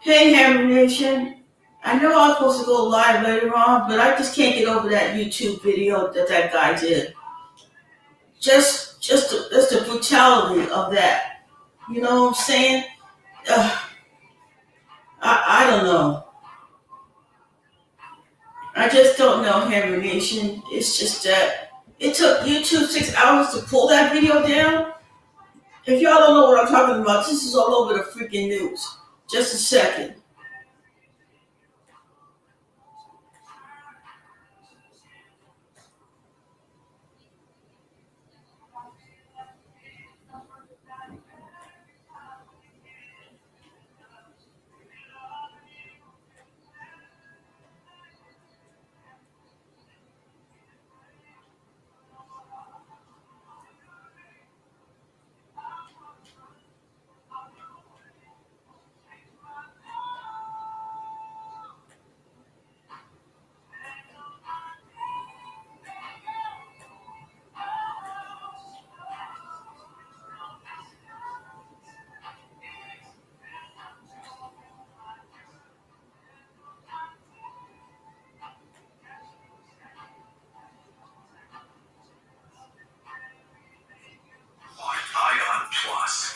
Hey, Hammer Nation. I know I was supposed to go live later on, but I just can't get over that YouTube video that guy did. Just the brutality of that. You know what I'm saying? I don't know. I just don't know, Hammer Nation. It's just that it took YouTube 6 hours to pull that video down. If y'all don't know what I'm talking about, this is all over the freaking news. Just a second. Ion Plus.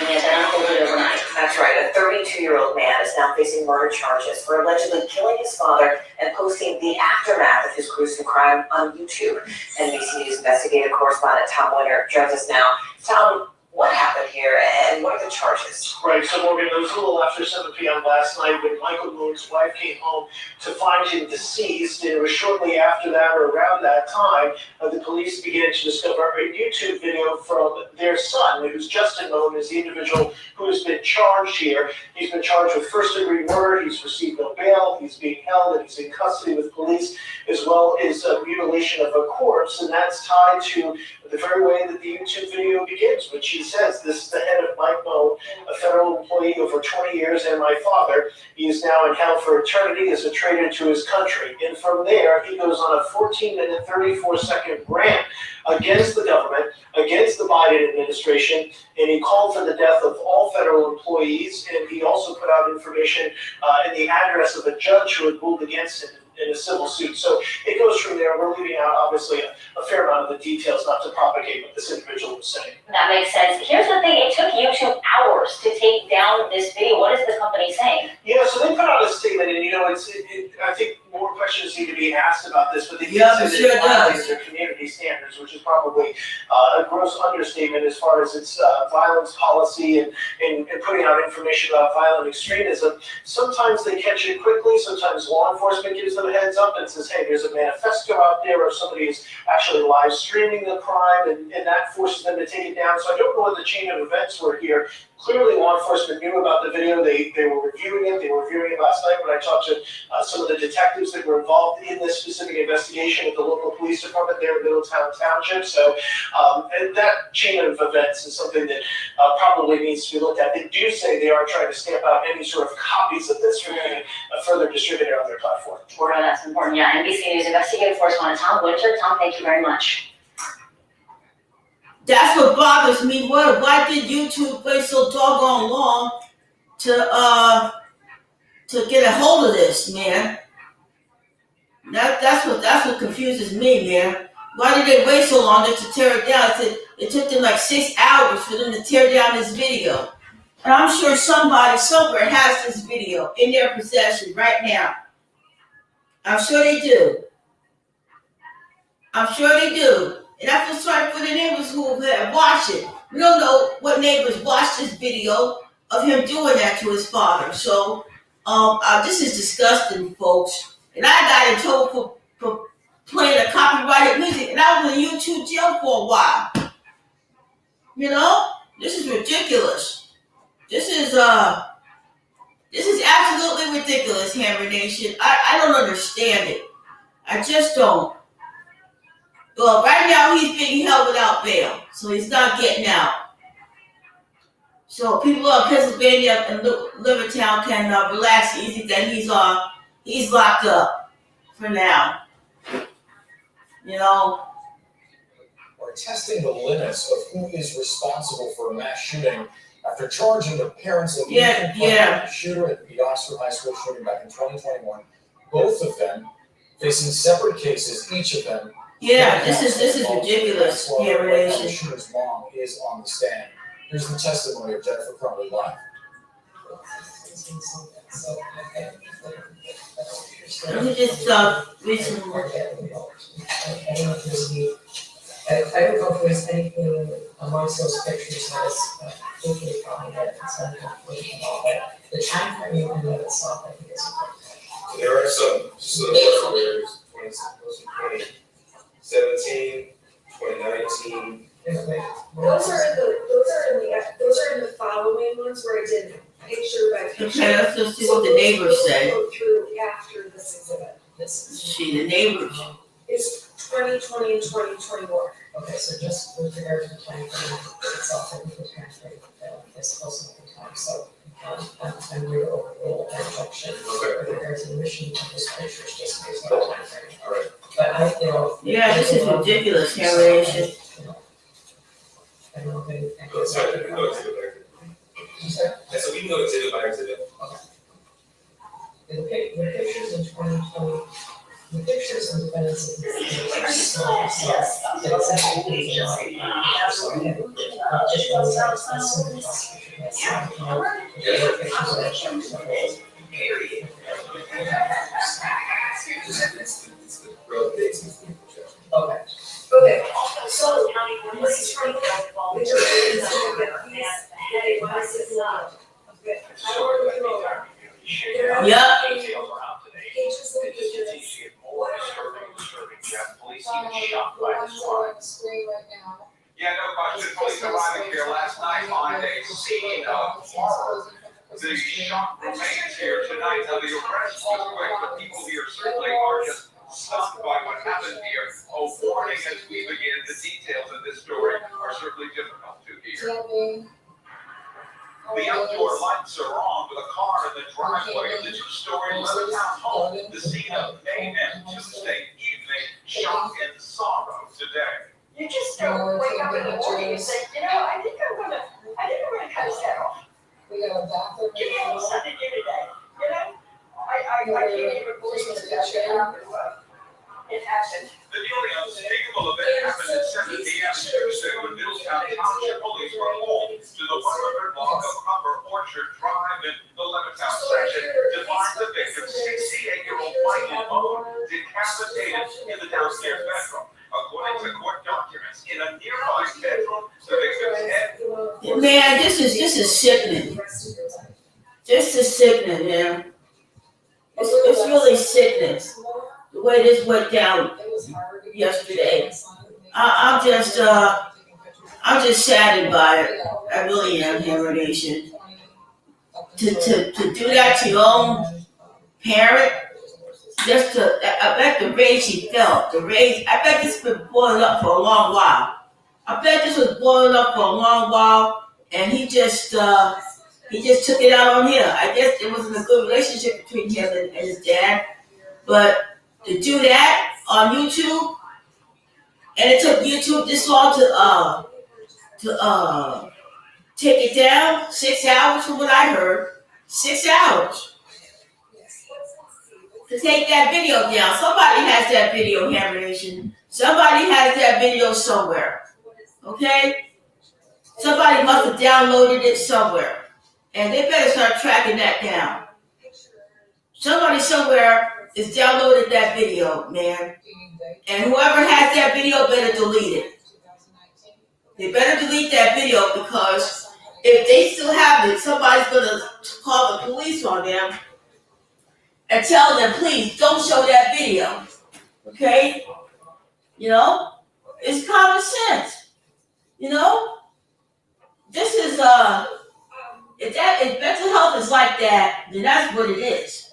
And yet unfolded overnight. That's right. A 32-year-old man is now facing murder charges for allegedly killing his father and posting the aftermath of his gruesome crime on YouTube. NBC News investigative correspondent Tom Winter joins us now. Tom, what happened here and what are the charges? Right, so Morgan, it was a little after 7 p.m. last night when Michael Moon's wife came home to find him deceased, and it was shortly after that or around that time the police began to discover a YouTube video from their son, who's Justin Moon, is the individual who has been charged here. He's been charged with first-degree murder, he's received no bail, he's being held, and he's in custody with police, as well as mutilation of a corpse, and that's tied to the very way that the YouTube video begins, which he says, "This is the head of Mike Moon, a federal employee over 20 years, and my father. He is now in hell for eternity as a traitor to his country." And from there, he goes on a 14-minute, 34-second rant against the government, against the Biden administration, and he called for the death of all federal employees, and he also put out information in the address of a judge who had ruled against him in a civil suit. So it goes from there. We're leaving out, obviously, a fair amount of the details not to propagate what this individual was saying. That makes sense. Here's the thing. It took YouTube hours to take down this video. What is the company saying? Yeah, so they put out a statement, and I think more questions need to be asked about this, but they Sure does. their community standards, which is probably a gross understatement as far as its violence policy and putting out information about violent extremism. Sometimes they catch it quickly, sometimes law enforcement gives them a heads up and says, hey, there's a manifesto out there, or somebody is actually live streaming the crime, and that forces them to take it down. So I don't know what the chain of events were here. Clearly, law enforcement knew about the video. They were reviewing it. They were reviewing it last night when I talked to some of the detectives that were involved in this specific investigation at the local police department there in Middletown Township. So and that chain of events is something that probably needs to be looked at. They do say they are trying to stamp out any sort of copies of this from being further distributed on their platform. Well, that's important. Yeah, NBC News investigative correspondent Tom Winter. Tom, thank you very much. That's what bothers me. Why did YouTube wait so doggone long to get a hold of this, man? That's what confuses me, man. Why did they wait so long just to tear it down? It took them like 6 hours for them to tear down this video. And I'm sure somebody somewhere has this video in their possession right now. I'm sure they do. I'm sure they do. And I feel sorry for the neighbors who have watched it. We don't know what neighbors watched this video of him doing that to his father. So this is disgusting, folks. And I got in trouble for playing a copyrighted music, and I was in YouTube jail for a while. You know, this is ridiculous. This is absolutely ridiculous, Hammer Nation. I don't understand it. I just don't. Well, right now he's being held without bail, so he's not getting out. So people of Pennsylvania and Livertown can relax easy that he's locked up for now. You know. Are testing the limits of who is responsible for a mass shooting after charging the parents of the shooter at the Oxford High School shooting back in 2021. Both of them facing separate cases, each of them. Yeah, this is ridiculous. The shooter's mom is on the stand. Here's the testimony of Jennifer Crumley live. Let me just read some more. I don't know if there's anything amongst those pictures that's thinking about that it's not complete and all that. The time frame in and of itself, I think is important. There are some years, 2017, 2019. Those are in the following ones where I did picture by picture. Okay, let's just see what the neighbors say. Go through after this exhibit. See the neighbors. It's 2020 and 2021. Okay, so just with regard to the time frame itself, I think the time frame is close enough in time. So I'm your overall objection with regard to the mission of this picture, just based on the time frame. All right. But Yeah, this is ridiculous, Harriet. I don't know if anything. Sorry, we can go exhibit by exhibit. Yeah, so we can go exhibit by exhibit. The pictures in 2020, the pictures of the defendants in small cells, but it's actually a lot. So I have just one Okay. Okay, so this is from which is I ordered it over. Yeah. Details are out today. Pages It just continues to get more disturbing. You have police even shocked by this crime. Yeah, no question. Police arriving here last night on a scene of horror. The shock remains here tonight. Now, the arrest was quick, but people here certainly are just stunned by what happened here. Oh, warning as we begin, the details of this story are certainly difficult to hear. The outdoor lights are on with a car in the driveway of the two-story Levittown home, the scene of mayhem Tuesday evening, shock and sorrow today. You just don't wake up in the morning and say, I think I'm gonna cut his head off. We got a bathroom. Give me a little something to do today, I can't even believe that that should happen, but it happened. The nearly unspeakable event happened at 7 p.m. Tuesday when Middletown Township Police were called to the 100 block of Upper Orchard Drive in the Levittown section to find the victim, 68-year-old Michael Mohn, decapitated in the downstairs bedroom. According to court documents, in a nearby bedroom, the victim's head. Man, this is sickening. This is sickening, man. It's really sickening the way this went down yesterday. I'm just saddened by it. I really am, Hammer Nation. To do that to your own parent, I bet the rage he felt, I bet this has been boiling up for a long while. I bet this was boiling up for a long while, and he just took it out on him. I guess it wasn't a good relationship between him and his dad, but to do that on YouTube, and it took YouTube this long to take it down, 6 hours from what I heard, 6 hours. To take that video down. Somebody has that video, Hammer Nation. Somebody has that video somewhere. Okay? Somebody must have downloaded it somewhere. And they better start tracking that down. Somebody somewhere is downloaded that video, man. And whoever has that video better delete it. They better delete that video, because if they still have it, somebody's going to call the police on them and tell them, please don't show that video. Okay? It's common sense. This is if mental health is like that, then that's what it is.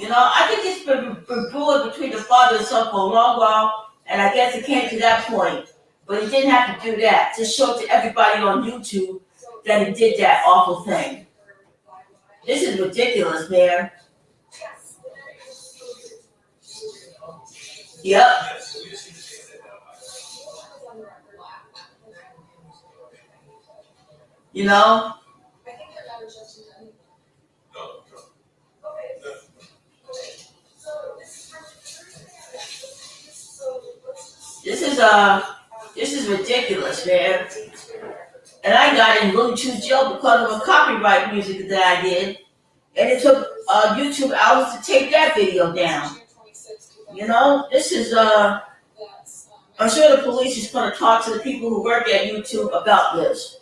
I think it's been brewing between the father and son for a long while, and I guess it came to that point. But he didn't have to do that. To show to everybody on YouTube that he did that awful thing. This is ridiculous, man. Yep. You know? This is ridiculous, man. And I got in Looney Tunes jail because of a copyright music that I did. And it took YouTube hours to take that video down. You know, this is I'm sure the police is gonna talk to the people who work at YouTube about this.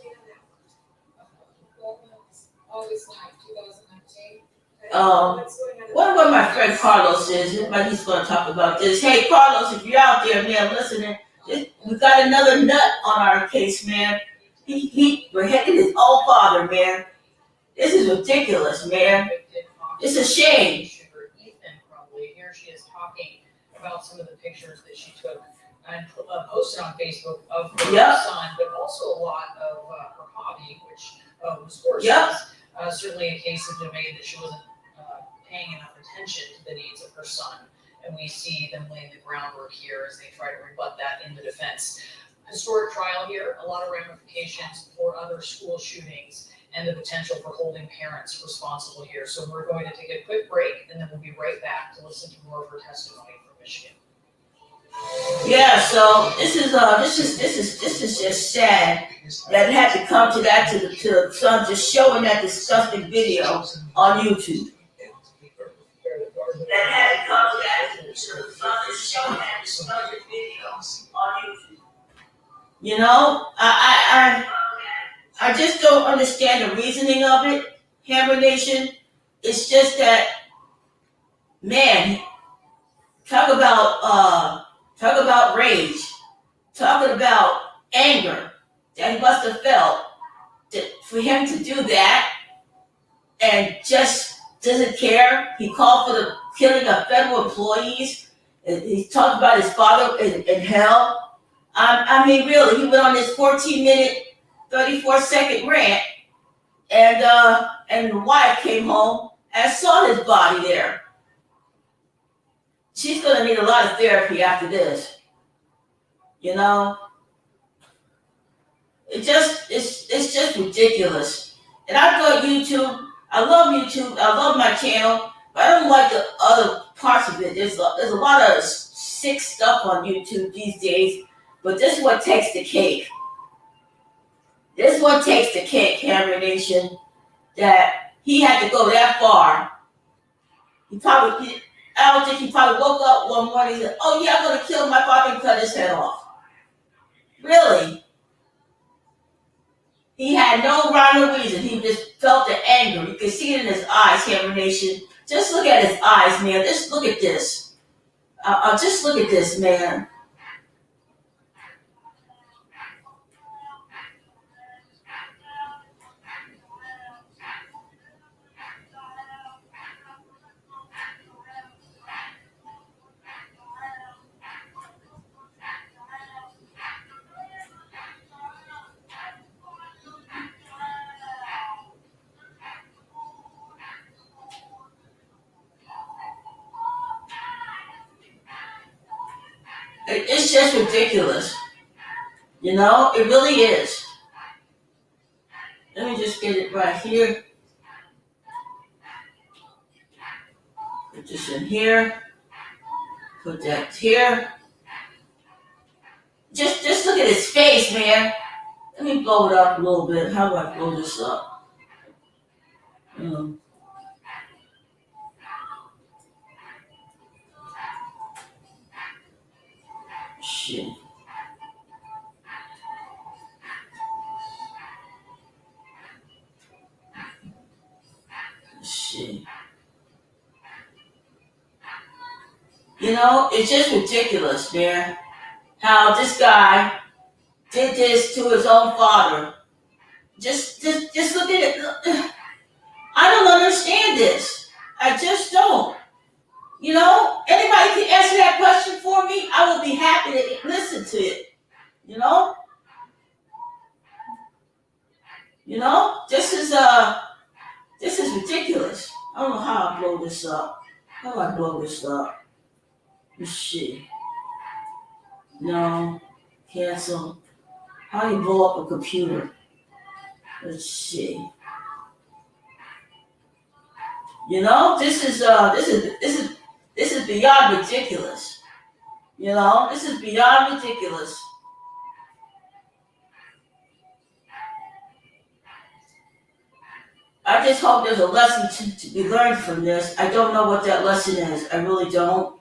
What about my friend Carlos is, but he's gonna talk about this. Hey Carlos, if you're out there, man, listening, we got another nut on our case, man. We're hitting his own father, man. This is ridiculous, man. It's a shame. Here she is talking about some of the pictures that she took and posted on Facebook of her son, but also a lot of her hobby, which was horses. Certainly a case of made that she wasn't paying enough attention to the needs of her son. And we see them laying the groundwork here as they try to rebut that in the defense. Historic trial here, a lot of ramifications for other school shootings and the potential for holding parents responsible here. So we're going to take a quick break and then we'll be right back to listen to more of her testimony from Michigan. Yeah, so this is just sad that it had to come to that, to the son just showing that disgusting video on YouTube. That had to come to that, to the son just showing that disgusting video on YouTube. You know, I just don't understand the reasoning of it, Hammer Nation. It's just that, man, talk about rage, talking about anger that he must have felt for him to do that and just doesn't care. He called for the killing of federal employees. He talked about his father in hell. I mean, really, he went on this 14-minute, 34-second rant, and the wife came home and saw his body there. She's gonna need a lot of therapy after this. You know, it's just ridiculous. And I thought YouTube. I love YouTube. I love my channel, but I don't like the other parts of it. There's a lot of sick stuff on YouTube these days, but this one takes the cake. This one takes the cake, Hammer Nation. That he had to go that far. I don't think he probably woke up one morning and said, "Oh yeah, I'm gonna kill my father and cut his head off." Really? He had no rhyme or reason. He just felt the anger. You can see it in his eyes, Hammer Nation. Just look at his eyes, man. Just look at this. Just look at this, man. It's just ridiculous. You know, it really is. Let me just get it right here. Put this in here. Put that here. Just look at his face, man. Let me blow it up a little bit. How do I blow this up? Shit. You know, it's just ridiculous, man. How this guy did this to his own father. Just look at it. I don't understand this. I just don't. You know, anybody can answer that question for me, I will be happy to listen to it. You know? You know, this is ridiculous. I don't know how I blow this up. How do I blow this up? Let's see. No, cancel. How do you blow up a computer? Let's see. You know, this is beyond ridiculous. You know, this is beyond ridiculous. I just hope there's a lesson to be learned from this. I don't know what that lesson is. I really don't.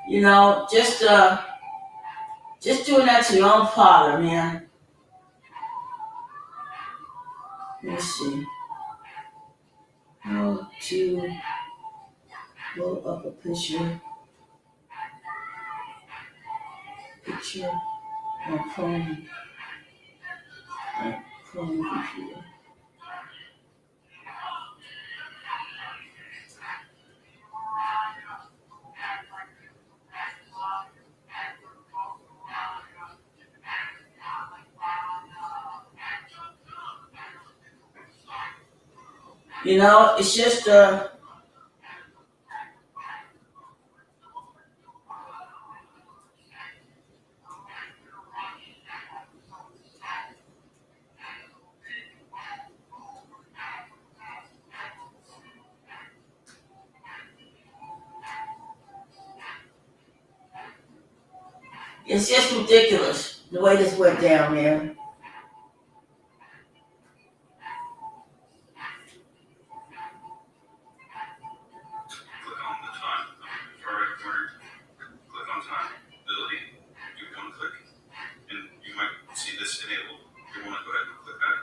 You know, just doing that to your own father, man. Let me see. How to blow up a picture on phone computer. You know, it's just ridiculous the way this went down, man. Click on the time, far right corner, click on time, ability, do one click, and you might see this enabled. You want to go ahead and click that,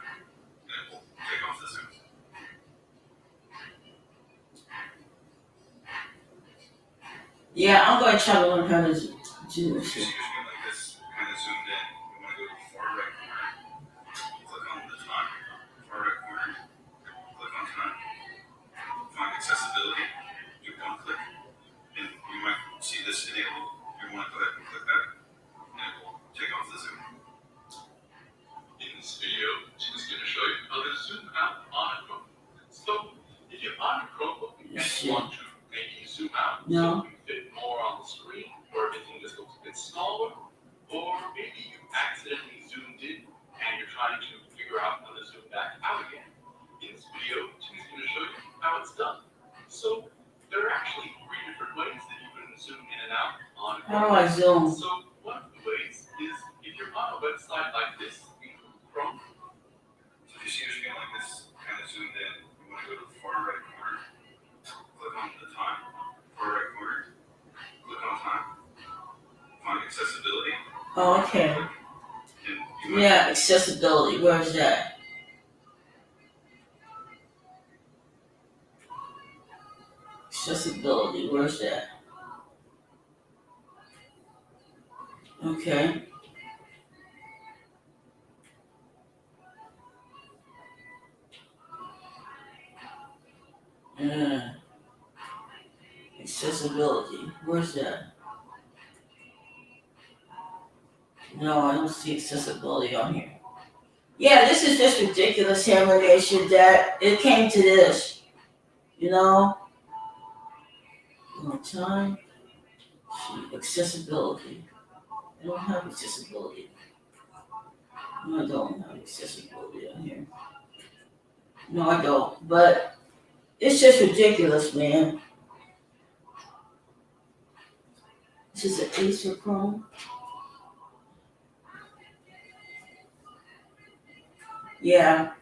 and it will take off the Zoom. Yeah, I'm going to try to learn how to do If you this. see your screen like this, kind of zoomed in, you want to go to the far right corner, click on the time, far right corner, click on time, find accessibility, do one click, and you might see this enabled. You want to go ahead and click that, and it will take off the Zoom. In this video, Tim is going to show you how to zoom out on a Chromebook. So, if you're on a Chromebook and you want to maybe zoom out so you can fit more on the screen, or everything just looks a bit smaller, or maybe you accidentally zoomed in and you're trying to figure out how to zoom back out again. In this video, Tim is going to show you how it's done. So, there are actually 3 different ways that you can zoom in and out on a How do I zoom? So, one of the ways is if you're on a website like this, Chrome. So if you see your screen like this, kind of zoomed in, you want to go to the far right corner, click on the time, far right corner, click on time, find accessibility. Oh, okay. Yeah, accessibility. Where's that? Accessibility. Where's that? Okay. Accessibility. Where's that? No, I don't see accessibility on here. Yeah, this is just ridiculous, Hammer Nation, that it came to this. You know? One time. Accessibility. I don't have accessibility. No, I don't have accessibility on here. No, I don't. But it's just ridiculous, man. This is an Acer Chrome. Yeah.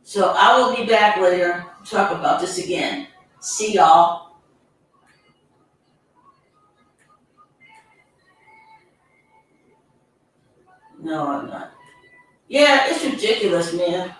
So I will be back later to talk about this again. See y'all. No, I'm not. Yeah, it's ridiculous, man.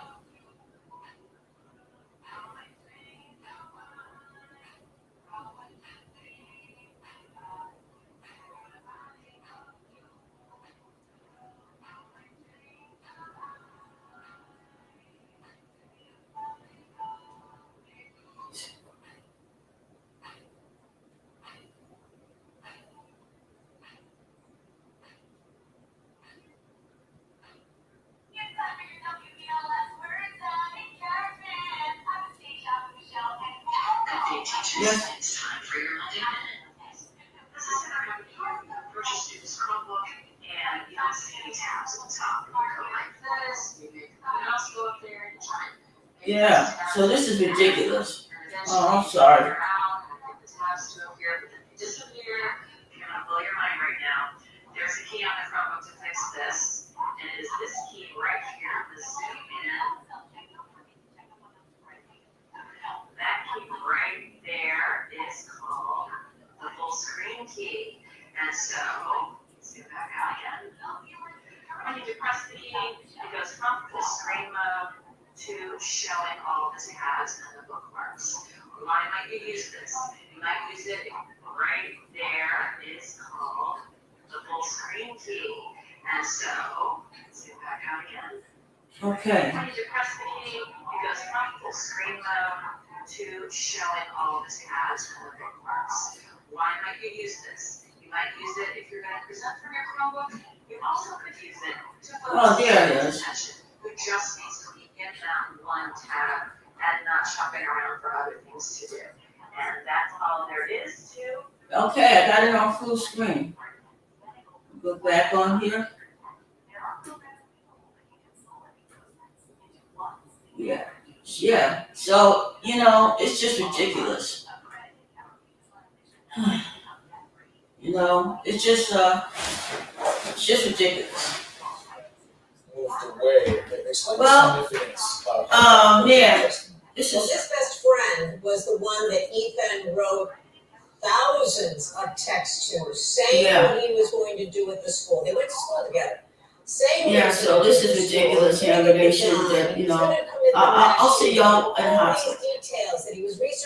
Yes. It's time for your Monday Minute. This is Sarah. You purchase student's Chromebook and you don't see any tabs on the top. You go like this, you make the mouse go up there and time. Yeah, so this is ridiculous. Oh, I'm sorry. The tabs to appear, but then they disappear. You're gonna blow your mind right now. There's a key on the Chromebook to fix this, and it is this key right here, the zoom in. That key right there is called the full screen key. And so, zoom back out again. When you press the key, it goes from full screen mode to showing all the tabs and the bookmarks. Why might you use this? You might use it right there. Is called the full screen key. And so, zoom back out again. Okay. When you press the key, it goes from full screen mode to showing all the tabs and the bookmarks. Why might you use this? You might use it if you're going to present from your Chromebook. You also could use it to focus your attention, who just needs to be in that one tab and not shopping around for other things to do. And that's all there is to. Okay, I got it on full screen. Go back on here. Yeah. So, it's just ridiculous. It's just ridiculous. Moved away. Explain Well, the significance of This Well, is, this best friend was the one that Ethan wrote thousands of texts to, saying what he was going to do at the school. They went to school together. Saying yeah, so this is ridiculous, they should, I'll see y'all at the hospital. All these details that he was researching.